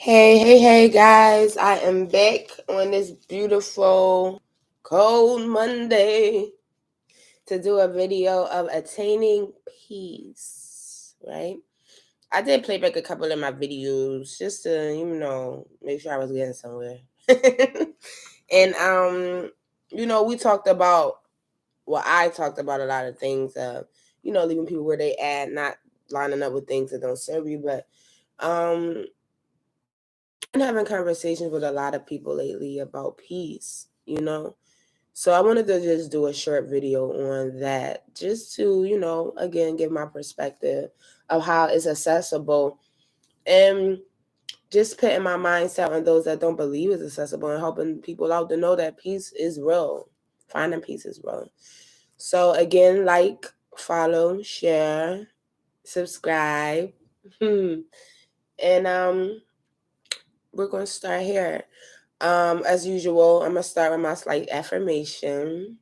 Hey, guys. I am back on this beautiful, cold Monday to do a video of attaining peace, right? I did play back a couple of my videos just to, make sure I was getting somewhere. And, we talked about, I talked about a lot of things, leaving people where they at, not lining up with things that don't serve you, but, been having conversations with a lot of people lately about peace. So I wanted to just do a short video on that, just to, again, give my perspective of how it's accessible and just putting my mindset on those that don't believe it's accessible and helping people out to know that peace is real. Finding peace is real. So again, like, follow, share, subscribe. And we're going to start here. As usual, I'm going to start with my slight affirmation.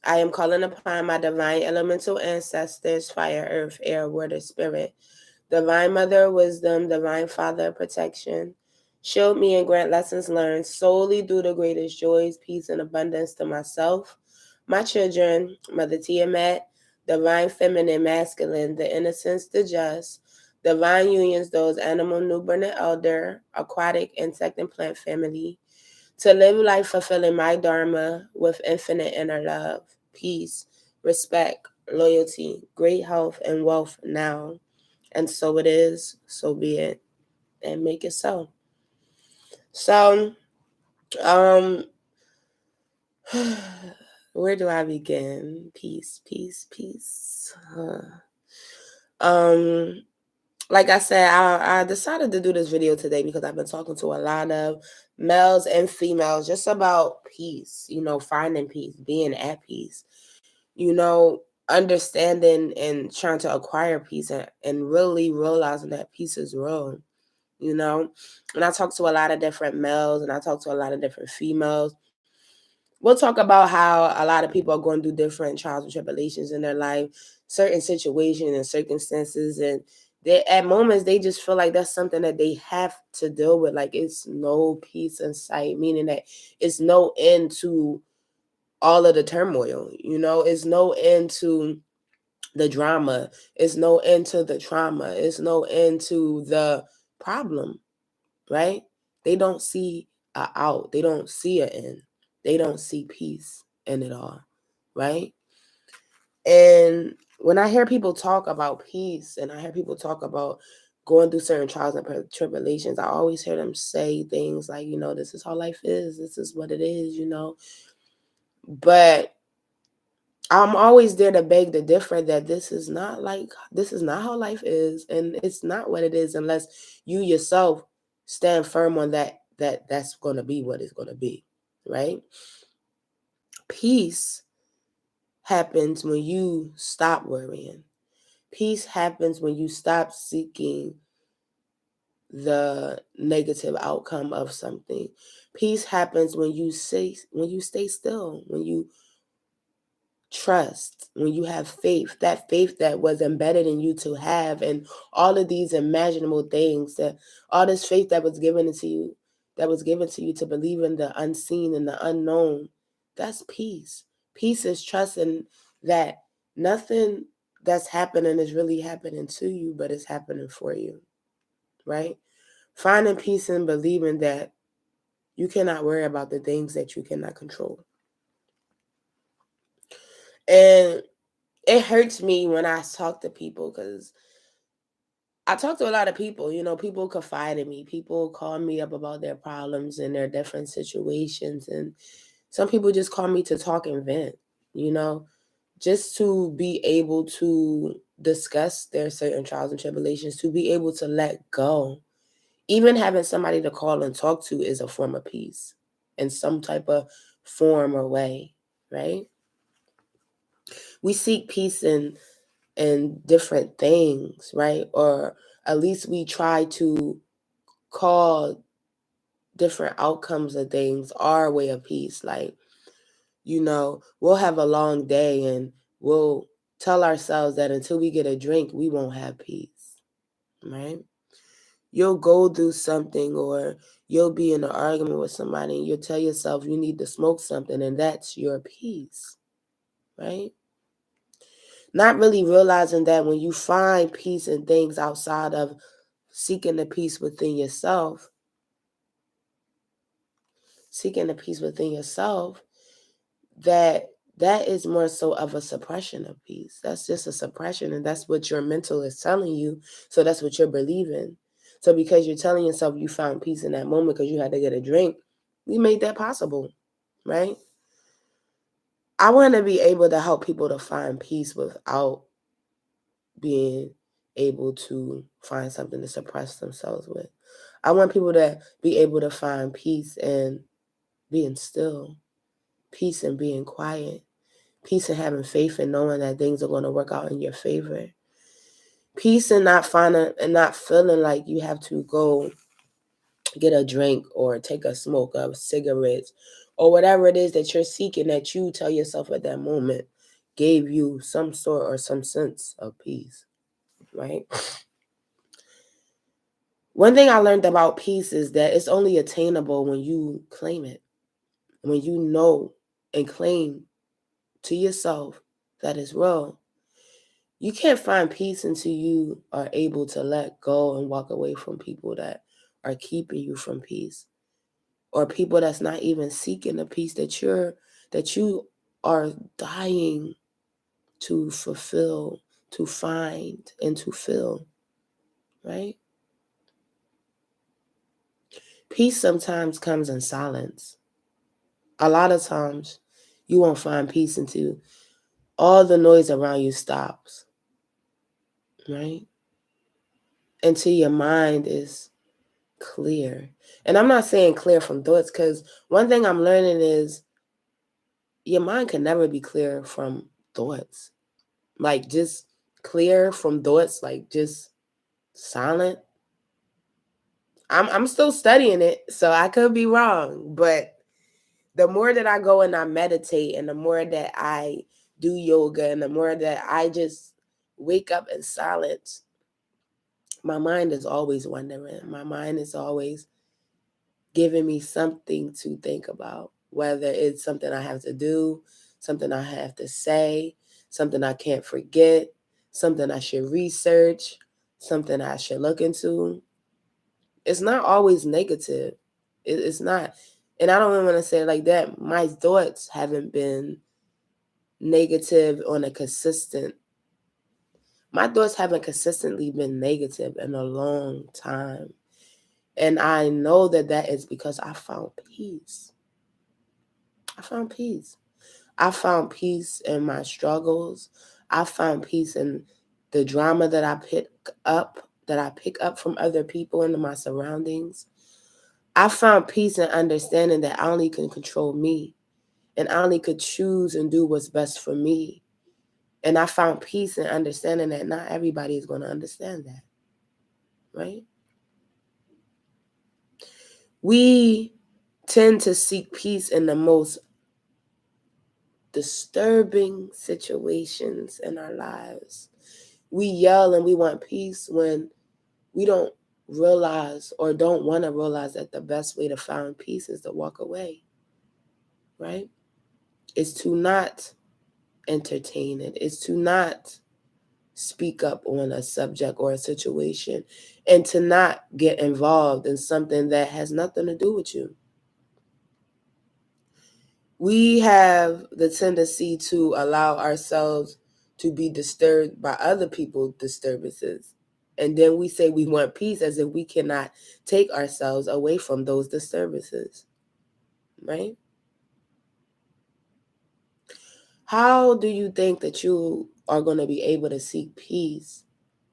I am calling upon my divine elemental ancestors, fire, earth, air, water, spirit, divine mother, wisdom, divine father, protection. Shield me and grant lessons learned solely through the greatest joys, peace, and abundance to myself, my children, Mother Tiamat, divine feminine, masculine, the innocence, the just, divine unions, those animal, newborn, and elder, aquatic, insect, and plant family, to live life fulfilling my dharma with infinite inner love, peace, respect, loyalty, great health, and wealth now. And so it is, so be it, and make it so. So, where do I begin? Peace. Like I said, I decided to do this video today because I've been talking to a lot of males and females just about peace, finding peace, being at peace, understanding and trying to acquire peace and really realizing that peace is real, And I talk to a lot of different males and I talk to a lot of different females. We'll talk about how a lot of people are going through different trials and tribulations in their life, certain situations and circumstances, and at moments they just feel like that's something that they have to deal with. Like it's no peace in sight, meaning that it's no end to all of the turmoil. It's no end to the drama. It's no end to the trauma. It's no end to the problem, right? They don't see a out. They don't see an end. They don't see peace in it all, right? And when I hear people talk about peace and I hear people talk about going through certain trials and tribulations, I always hear them say things like, this is how life is. This is what it is, But I'm always there to beg the different that this is not how life is, and it's not what it is unless you yourself stand firm on that's going to be what it's going to be, right? Peace happens when you stop worrying. Peace happens when you stop seeking the negative outcome of something. Peace happens when you stay still, when you trust, when you have faith, that faith that was embedded in you to have, and all of these imaginable things, that all this faith that was given to you to believe in the unseen and the unknown. That's peace. Peace is trusting that nothing that's happening is really happening to you, but it's happening for you, right? Finding peace and believing that you cannot worry about the things that you cannot control. And it hurts me when I talk to people because I talk to a lot of people. People confide in me. People call me up about their problems and their different situations. And some people just call me to talk and vent, just to be able to discuss their certain trials and tribulations, to be able to let go. Even having somebody to call and talk to is a form of peace in some type of form or way, right? We seek peace in different things, right? Or at least we try to call different outcomes of things our way of peace. Like, we'll have a long day and we'll tell ourselves that until we get a drink, we won't have peace, right? You'll go do something, or you'll be in an argument with somebody and you'll tell yourself you need to smoke something, and that's your peace, right? Not really realizing that when you find peace in things outside of seeking the peace within yourself, that is more so of a suppression of peace. That's just a suppression, and that's what your mental is telling you. So that's what you're believing. So because you're telling yourself you found peace in that moment because you had to get a drink, we made that possible, right? I want to be able to help people to find peace without being able to find something to suppress themselves with. I want people to be able to find peace in being still, peace in being quiet, peace in having faith and knowing that things are going to work out in your favor, peace in not finding and not feeling like you have to go get a drink or take a smoke of cigarettes or whatever it is that you're seeking, that you tell yourself at that moment gave you some sort or some sense of peace, right? One thing I learned about peace is that it's only attainable when you claim it, when you know and claim to yourself that it's real. You can't find peace until you are able to let go and walk away from people that are keeping you from peace, or people that's not even seeking the peace that you are dying to fulfill, to find, and to feel, right? Peace sometimes comes in silence. A lot of times you won't find peace until all the noise around you stops, right? Until your mind is clear. And I'm not saying clear from thoughts, because one thing I'm learning is your mind can never be clear from thoughts. Like just clear from thoughts, like just silent. I'm still studying it, so I could be wrong. But the more that I go and I meditate, and the more that I do yoga, and the more that I just wake up in silence, my mind is always wondering. My mind is always giving me something to think about, whether it's something I have to do, something I have to say, something I can't forget, something I should research, something I should look into. It's not always negative. It's not. And I don't even want to say it like that. My thoughts haven't been negative on a consistent. My thoughts haven't consistently been negative in a long time. And I know that that is because I found peace. I found peace. I found peace in my struggles. I found peace in the drama that I pick up from other people and my surroundings. I found peace in understanding that I only can control me, and I only could choose and do what's best for me. And I found peace in understanding that not everybody is going to understand that, right? We tend to seek peace in the most disturbing situations in our lives. We yell and we want peace when we don't realize or don't want to realize that the best way to find peace is to walk away, right? It's to not entertain it. It's to not speak up on a subject or a situation, and to not get involved in something that has nothing to do with you. We have the tendency to allow ourselves to be disturbed by other people's disturbances. And then we say we want peace as if we cannot take ourselves away from those disturbances, right? How do you think that you are going to be able to seek peace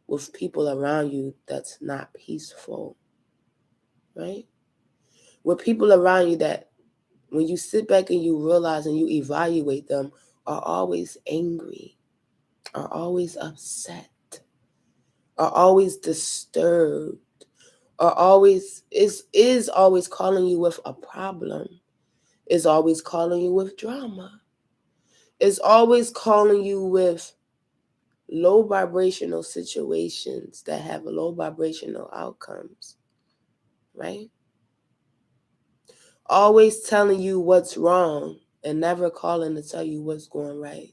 with people around you that's not peaceful, right? With people around you that when you sit back and you realize and you evaluate them are always angry, are always upset, are always disturbed, are always is always calling you with a problem, is always calling you with drama, is always calling you with low vibrational situations that have low vibrational outcomes, right? Always telling you what's wrong and never calling to tell you what's going right.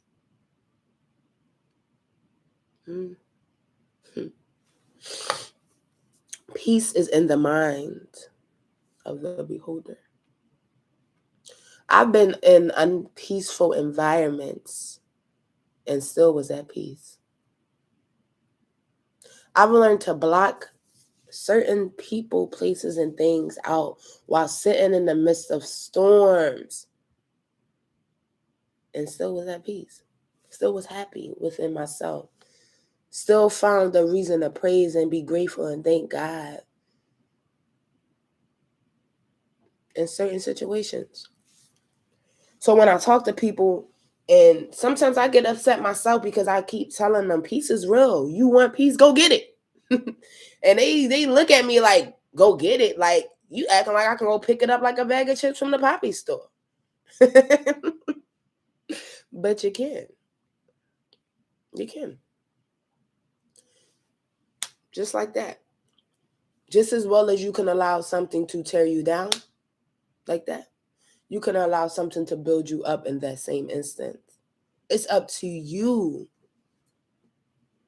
Peace is in the mind of the beholder. I've been in unpeaceful environments and still was at peace. I've learned to block certain people, places, and things out while sitting in the midst of storms and still was at peace. Still was happy within myself. Still found a reason to praise and be grateful and thank God in certain situations. So when I talk to people, and sometimes I get upset myself because I keep telling them peace is real. You want peace, go get it. And they look at me like, go get it. Like, you acting like I can go pick it up like a bag of chips from the poppy store. But you can. You can. Just like that. Just as well as you can allow something to tear you down, like that, you can allow something to build you up in that same instant. It's up to you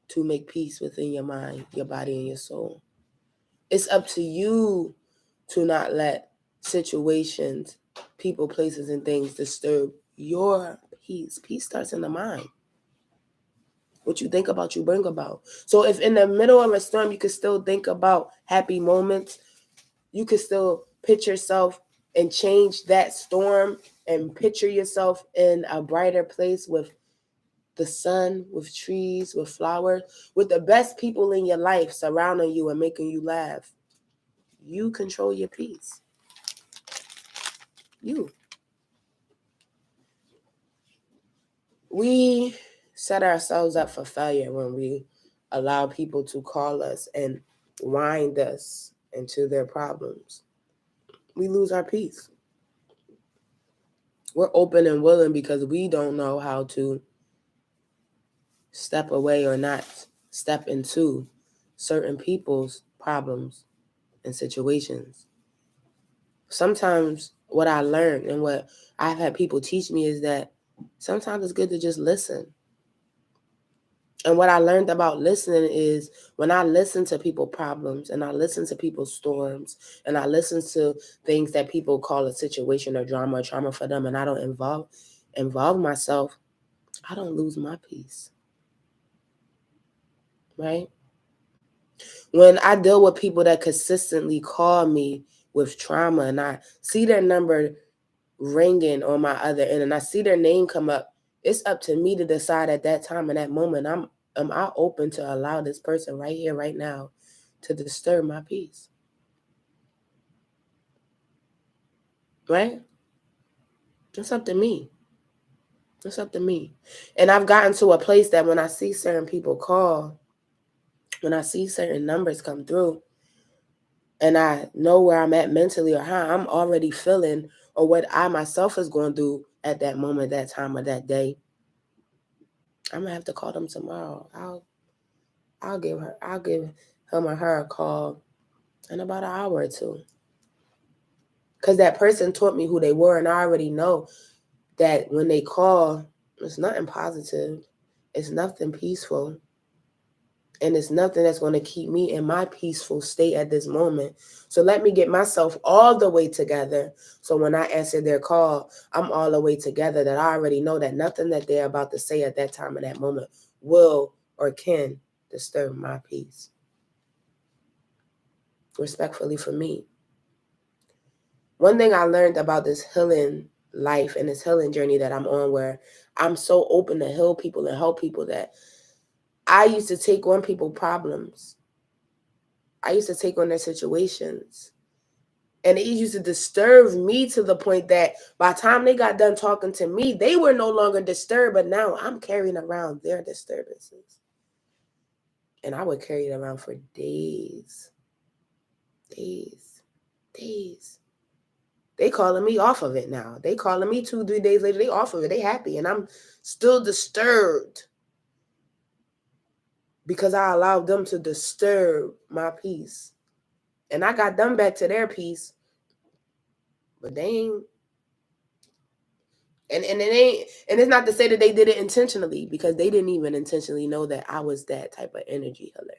to make peace within your mind, your body, and your soul. It's up to you to not let situations, people, places, and things disturb your peace. Peace starts in the mind. What you think about, you bring about. So if in the middle of a storm, you can still think about happy moments, you can still picture yourself and change that storm and picture yourself in a brighter place with the sun, with trees, with flowers, with the best people in your life surrounding you and making you laugh. You control your peace. You. We set ourselves up for failure when we allow people to call us and wind us into their problems. We lose our peace. We're open and willing because we don't know how to step away or not step into certain people's problems and situations. Sometimes what I learned and what I've had people teach me is that sometimes it's good to just listen. And what I learned about listening is when I listen to people's problems and I listen to people's storms and I listen to things that people call a situation or drama or trauma for them, and I don't involve myself, I don't lose my peace. Right? When I deal with people that consistently call me with trauma and I see their number ringing on my other end and I see their name come up, it's up to me to decide at that time and that moment, am I open to allow this person right here, right now, to disturb my peace? Right? It's up to me. It's up to me. And I've gotten to a place that when I see certain people call, when I see certain numbers come through, and I know where I'm at mentally or how I'm already feeling or what I myself is going through at that moment, that time, or that day, I'm gonna have to call them tomorrow. I'll give him or her a call in about an hour or two. Because that person taught me who they were, and I already know that when they call, it's nothing positive, it's nothing peaceful, and it's nothing that's going to keep me in my peaceful state at this moment. So let me get myself all the way together. So when I answer their call, I'm all the way together that I already know that nothing that they're about to say at that time in that moment will or can disturb my peace. Respectfully for me. One thing I learned about this healing life and this healing journey that I'm on, where I'm so open to heal people and help people, that I used to take on people's problems. I used to take on their situations. And it used to disturb me to the point that by the time they got done talking to me, they were no longer disturbed, but now I'm carrying around their disturbances. And I would carry it around for days. They calling me off of it now. They calling me 2-3 days later, they off of it. They happy, and I'm still disturbed. because I allowed them to disturb my peace. And I got them back to their peace, but they ain't. And it ain't, and it's not to say that they did it intentionally, because they didn't even intentionally know that I was that type of energy healer.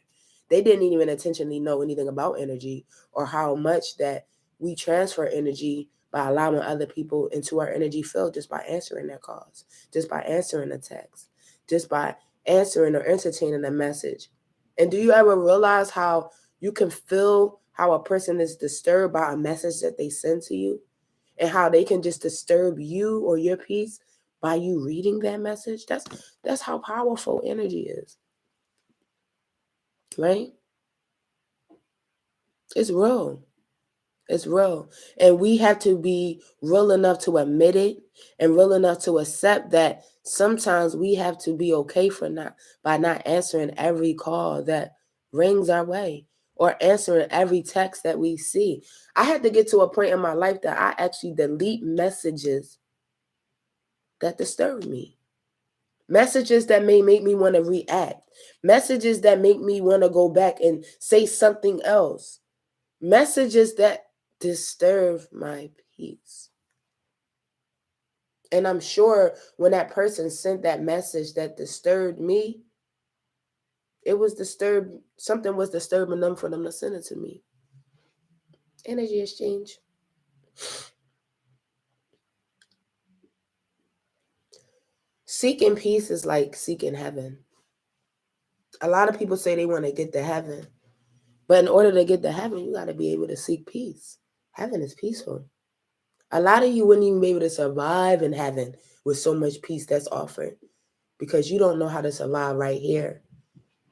They didn't even intentionally know anything about energy, or how much that we transfer energy by allowing other people into our energy field, just by answering their calls, just by answering a text, just by answering or entertaining a message. And do you ever realize how you can feel how a person is disturbed by a message that they send to you? And how they can just disturb you or your peace by you reading that message? That's how powerful energy is, right? It's real. It's real. And we have to be real enough to admit it, and real enough to accept that sometimes we have to be okay for not answering every call that rings our way, or answering every text that we see. I had to get to a point in my life that I actually delete messages that disturb me. Messages that may make me want to react. Messages that make me want to go back and say something else. Messages that disturb my peace. And I'm sure when that person sent that message that disturbed me, something was disturbing them for them to send it to me. Energy exchange. Seeking peace is like seeking heaven. A lot of people say they want to get to heaven, but in order to get to heaven, you got to be able to seek peace. Heaven is peaceful. A lot of you wouldn't even be able to survive in heaven with so much peace that's offered, because you don't know how to survive right here,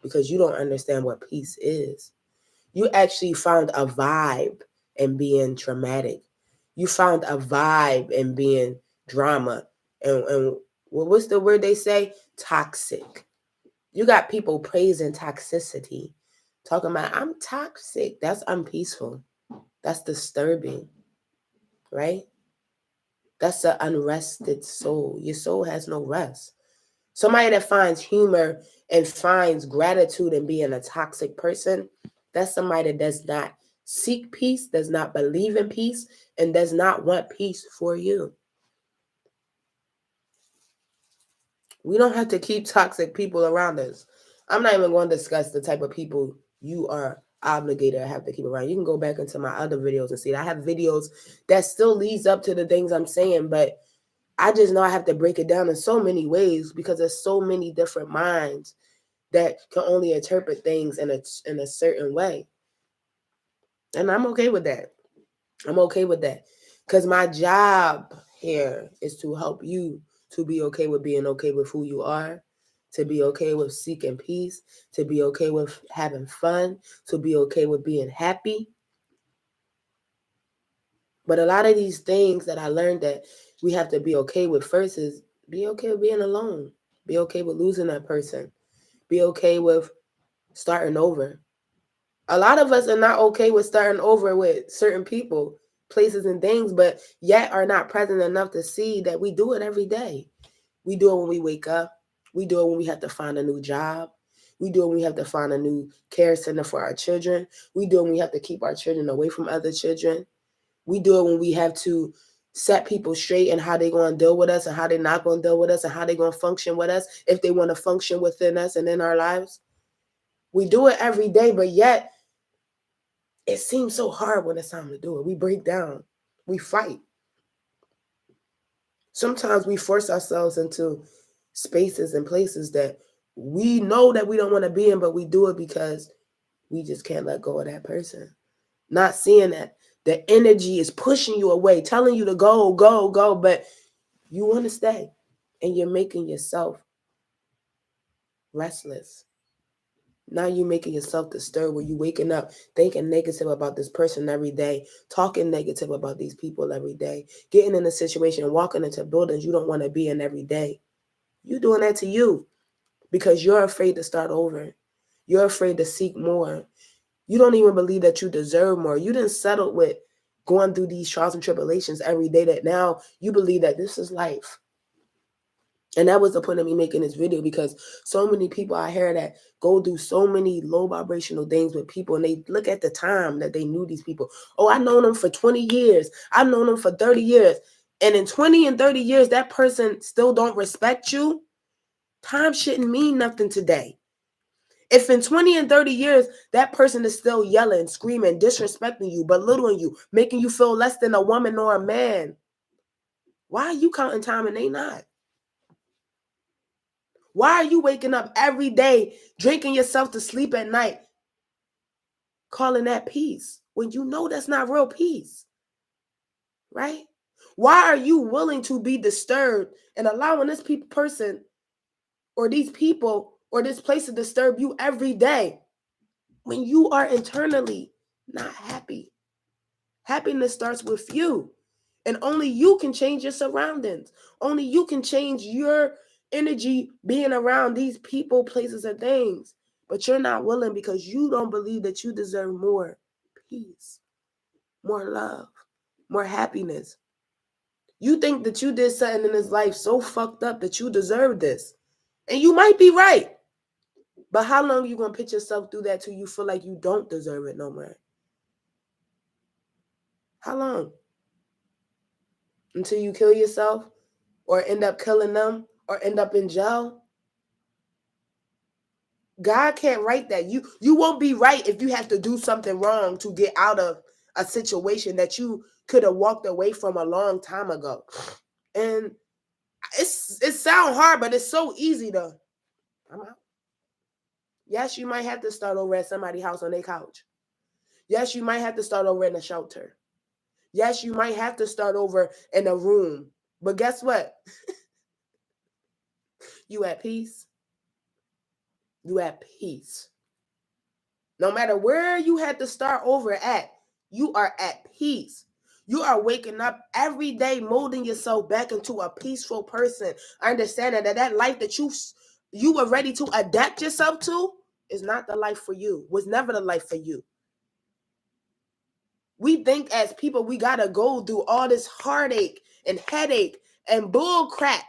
because you don't understand what peace is. You actually found a vibe in being traumatic. You found a vibe in being drama. And what's the word they say? Toxic. You got people praising toxicity, talking about, I'm toxic. That's unpeaceful. That's disturbing, right? That's an unrested soul. Your soul has no rest. Somebody that finds humor and finds gratitude in being a toxic person, that's somebody that does not seek peace, does not believe in peace, and does not want peace for you. We don't have to keep toxic people around us. I'm not even going to discuss the type of people you are obligated to have to keep around. You can go back into my other videos and see that I have videos that still leads up to the things I'm saying, but I just know I have to break it down in so many ways, because there's so many different minds that can only interpret things in a certain way. And I'm okay with that. I'm okay with that. Because my job here is to help you to be okay with being okay with who you are, to be okay with seeking peace, to be okay with having fun, to be okay with being happy. But a lot of these things that I learned that we have to be okay with first is be okay with being alone. Be okay with losing that person. Be okay with starting over. A lot of us are not okay with starting over with certain people, places, and things, but yet are not present enough to see that we do it every day. We do it when we wake up. We do it when we have to find a new job. We do it when we have to find a new care center for our children. We do it when we have to keep our children away from other children. We do it when we have to set people straight and how they're going to deal with us and how they're not going to deal with us and how they're going to function with us if they want to function within us and in our lives. We do it every day, but yet it seems so hard when it's time to do it. We break down. We fight. Sometimes we force ourselves into spaces and places that we know that we don't want to be in, but we do it because we just can't let go of that person. Not seeing that the energy is pushing you away, telling you to go, go, go, but you want to stay, and you're making yourself restless. Now you're making yourself disturbed, where you waking up thinking negative about this person every day, talking negative about these people every day, getting in a situation, walking into buildings you don't want to be in every day. You're doing that to you because you're afraid to start over. You're afraid to seek more. You don't even believe that you deserve more. You didn't settle with going through these trials and tribulations every day, that now you believe that this is life. And that was the point of me making this video, because so many people I hear that go through so many low vibrational things with people, and they look at the time that they knew these people. Oh, I've known them for 20 years. I've known them for 30 years. And in 20 and 30 years, that person still don't respect you. Time shouldn't mean nothing today. If in 20 and 30 years, that person is still yelling, screaming, disrespecting you, belittling you, making you feel less than a woman or a man, why are you counting time and they not? Why are you waking up every day, drinking yourself to sleep at night, calling that peace, when you know that's not real peace, right? Why are you willing to be disturbed and allowing this person or these people or this place to disturb you every day when you are internally not happy? Happiness starts with you. And only you can change your surroundings. Only you can change your energy being around these people, places, and things. But you're not willing because you don't believe that you deserve more peace, more love, more happiness. You think that you did something in this life so fucked up that you deserve this. And you might be right. But how long are you going to put yourself through that till you feel like you don't deserve it no more? How long? Until you kill yourself? Or end up killing them, or end up in jail? God can't write that. You won't be right if you have to do something wrong to get out of a situation that you could have walked away from a long time ago. And it sounds hard, but it's so easy to. I'm out. Yes, you might have to start over at somebody's house on their couch. Yes, you might have to start over in a shelter. Yes, you might have to start over in a room. But guess what? You at peace. You at peace. No matter where you had to start over at, you are at peace. You are waking up every day, molding yourself back into a peaceful person. Understanding that life that you were ready to adapt yourself to is not the life for you. Was never the life for you. We think as people we gotta go through all this heartache and headache and bull crap.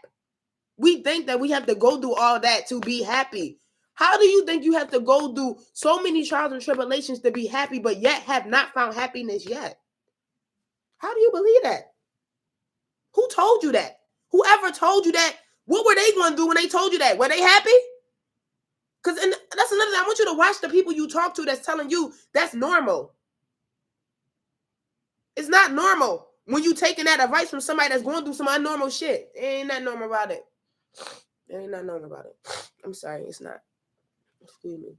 We think that we have to go through all that to be happy. How do you think you have to go through so many trials and tribulations to be happy, but yet have not found happiness yet? How do you believe that? Who told you that? Whoever told you that, what were they going to do when they told you that? Were they happy? Because that's another thing. I want you to watch the people you talk to that's telling you that's normal. It's not normal when you taking that advice from somebody that's going through some unnormal shit. It ain't that normal about it. It ain't not normal about it. I'm sorry, it's not. Excuse me.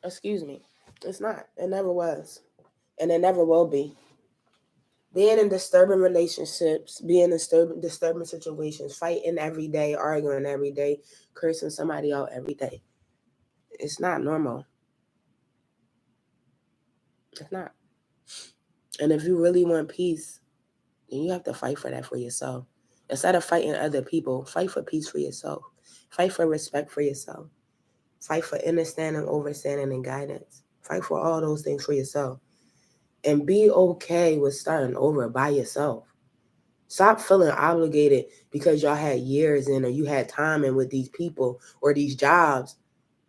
Excuse me. It's not. It never was. And it never will be. Being in disturbing relationships, being in disturbing situations, fighting every day, arguing every day, cursing somebody out every day. It's not normal. It's not. And if you really want peace, then you have to fight for that for yourself. Instead of fighting other people, fight for peace for yourself. Fight for respect for yourself. Fight for understanding, overstanding, and guidance. Fight for all those things for yourself. And be okay with starting over by yourself. Stop feeling obligated because y'all had years in or you had time in with these people or these jobs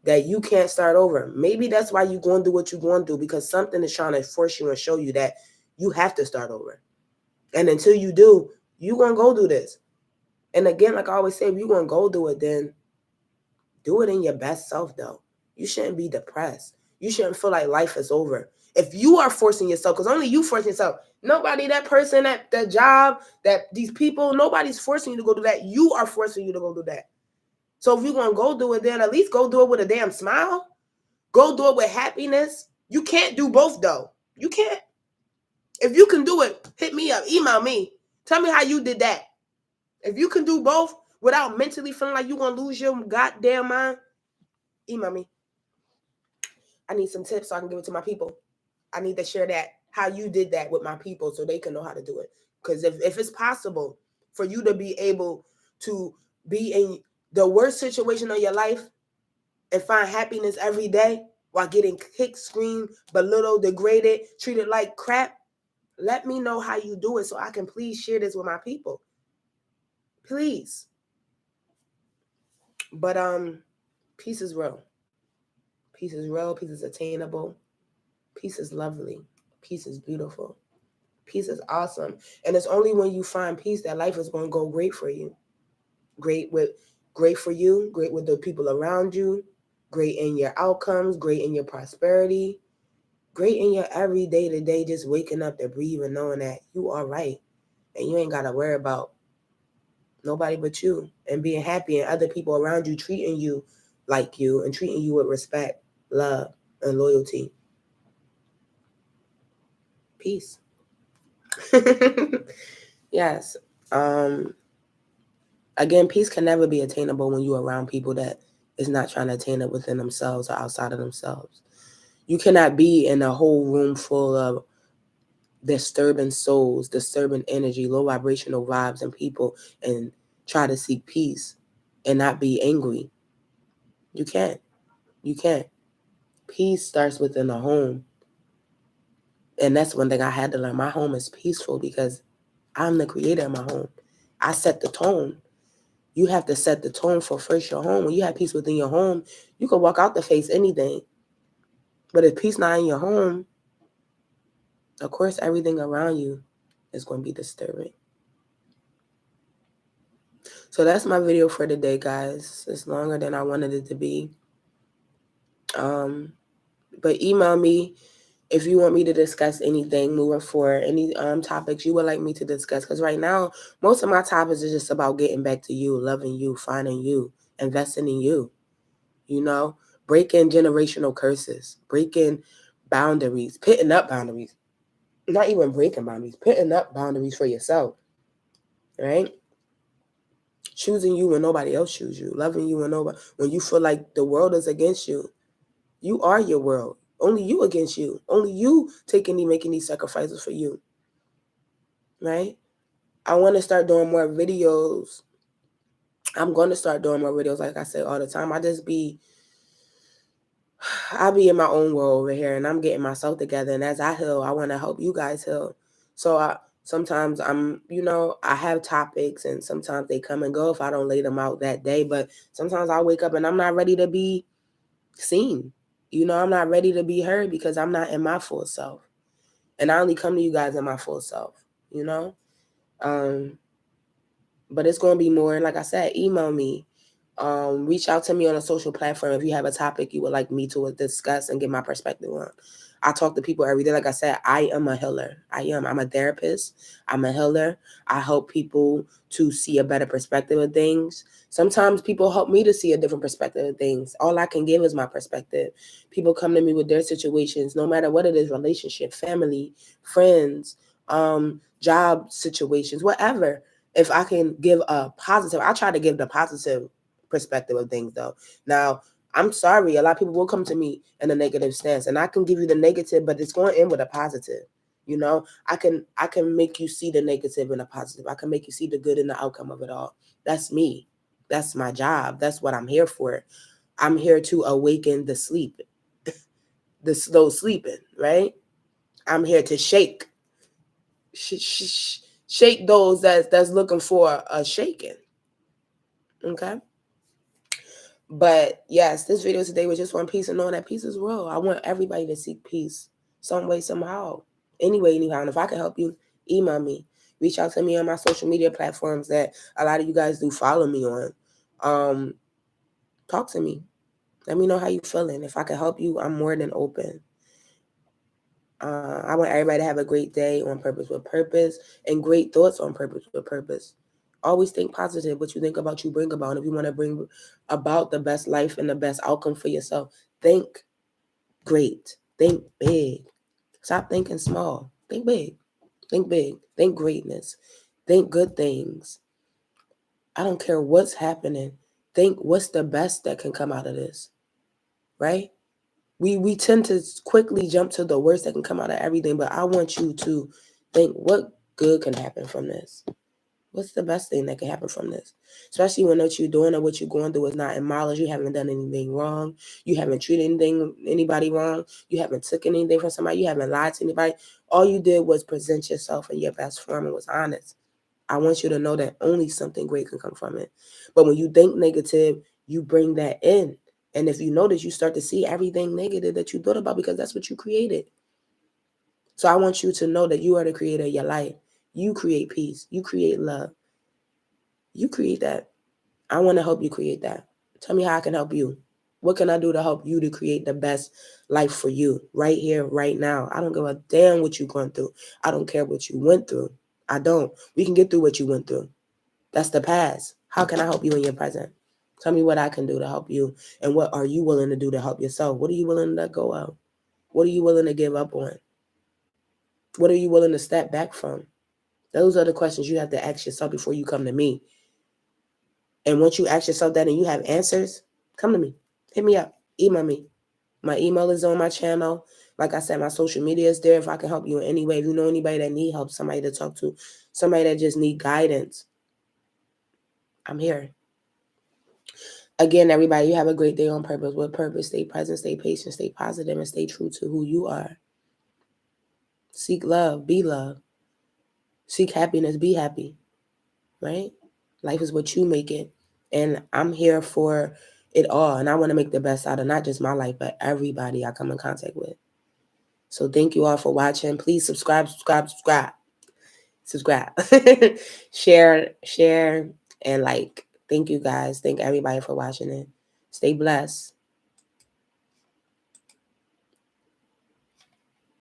that you can't start over. Maybe that's why you're going through what you're going through, because something is trying to force you and show you that you have to start over. And until you do, you're going to go do this. And again, like I always say, if you're going to go do it, then do it in your best self, though. You shouldn't be depressed. You shouldn't feel like life is over. If you are forcing yourself, because only you force yourself. Nobody, that person, that job, that these people, nobody's forcing you to go do that. You are forcing you to go do that. So if you're going to go do it, then at least go do it with a damn smile. Go do it with happiness. You can't do both, though. You can't. If you can do it, hit me up. Email me. Tell me how you did that. If you can do both without mentally feeling like you're going to lose your goddamn mind, email me. I need some tips so I can give it to my people. I need to share that, how you did that with my people so they can know how to do it. Because if it's possible for you to be able to be in the worst situation of your life and find happiness every day while getting kicked, screamed, belittled, degraded, treated like crap, let me know how you do it so I can please share this with my people. Please. But peace is real. Peace is real. Peace is attainable. Peace is lovely. Peace is beautiful. Peace is awesome. And it's only when you find peace that life is going to go great for you. Great for you, great with the people around you, great in your outcomes, great in your prosperity, great in your every day to day, just waking up to breathe and knowing that you are right and you ain't got to worry about nobody but you, and being happy and other people around you treating you like you and treating you with respect, love, and loyalty. Peace. Yes. Again, peace can never be attainable when you're around people that is not trying to attain it within themselves or outside of themselves. You cannot be in a whole room full of disturbing souls, disturbing energy, low vibrational vibes and people and try to seek peace and not be angry. You can't. You can't. Peace starts within the home. And that's one thing I had to learn. My home is peaceful because I'm the creator of my home. I set the tone. You have to set the tone for first your home. When you have peace within your home, you can walk out to face anything. But if peace not in your home, of course, everything around you is going to be disturbing. So that's my video for today, guys. It's longer than I wanted it to be. But email me if you want me to discuss anything moving forward, any topics you would like me to discuss. Because right now, most of my topics is just about getting back to you, loving you, finding you, investing in you, breaking generational curses, breaking boundaries, putting up boundaries. Not even breaking boundaries, putting up boundaries for yourself, right? Choosing you when nobody else chooses you, loving you when you feel like the world is against you. You are your world. Only you against you. Only you making these sacrifices for you, right? I want to start doing more videos. I'm going to start doing more videos, like I say all the time. I'll be in my own world over here, and I'm getting myself together. And as I heal, I want to help you guys heal. So sometimes I have topics, and sometimes they come and go if I don't lay them out that day. But sometimes I wake up and I'm not ready to be seen. I'm not ready to be heard because I'm not in my full self. And I only come to you guys in my full self, But it's going to be more, like I said, email me. Reach out to me on a social platform if you have a topic you would like me to discuss and get my perspective on. I talk to people every day. Like I said, I am a healer. I'm a therapist. I'm a healer. I help people to see a better perspective of things. Sometimes people help me to see a different perspective of things. All I can give is my perspective. People come to me with their situations, no matter what it is, relationship, family, friends, job situations, whatever. If I can give a positive, I try to give the positive perspective of things though. Now, I'm sorry, a lot of people will come to me in a negative stance, and I can give you the negative, but it's going to end with a positive. I can make you see the negative and the positive. I can make you see the good in the outcome of it all. That's me. That's my job. That's what I'm here for. I'm here to awaken the sleep, the slow sleeping, right? I'm here to shake those that's looking for a shaking. Okay. But yes, this video today was just one piece of knowing that peace is real. I want everybody to seek peace some way, somehow. Anyway, anyhow. And if I can help you, email me. Reach out to me on my social media platforms that a lot of you guys do follow me on. Talk to me. Let me know how you feeling. If I can help you, I'm more than open. I want everybody to have a great day on purpose with purpose and great thoughts on purpose with purpose. Always think positive. What you think about, you bring about. If you want to bring about the best life and the best outcome for yourself, think great. Think big. Stop thinking small. Think big. Think big. Think greatness. Think good things. I don't care what's happening. Think what's the best that can come out of this, right? We tend to quickly jump to the worst that can come out of everything, but I want you to think what good can happen from this. What's the best thing that can happen from this? Especially when what you're doing or what you're going through is not in mileage. You haven't done anything wrong. You haven't treated anybody wrong. You haven't took anything from somebody. You haven't lied to anybody. All you did was present yourself in your best form and was honest. I want you to know that only something great can come from it. But when you think negative, you bring that in. And if you notice, you start to see everything negative that you thought about because that's what you created. So I want you to know that you are the creator of your life. You create peace. You create love. You create that. I want to help you create that. Tell me how I can help you. What can I do to help you to create the best life for you right here, right now? I don't give a damn what you're going through. I don't care what you went through. I don't. We can get through what you went through. That's the past. How can I help you in your present? Tell me what I can do to help you. And what are you willing to do to help yourself? What are you willing to let go of? What are you willing to give up on? What are you willing to step back from? Those are the questions you have to ask yourself before you come to me. And once you ask yourself that and you have answers, come to me. Hit me up. Email me. My email is on my channel. Like I said, my social media is there if I can help you in any way. If you know anybody that need help, somebody to talk to, somebody that just need guidance, I'm here. Again, everybody, you have a great day on purpose. With purpose, stay present, stay patient, stay positive, and stay true to who you are. Seek love, be love. Seek happiness, be happy. Right? Life is what you make it. And I'm here for it all. And I want to make the best out of not just my life, but everybody I come in contact with. So thank you all for watching. Please subscribe. share, and like. Thank you guys. Thank everybody for watching it. Stay blessed.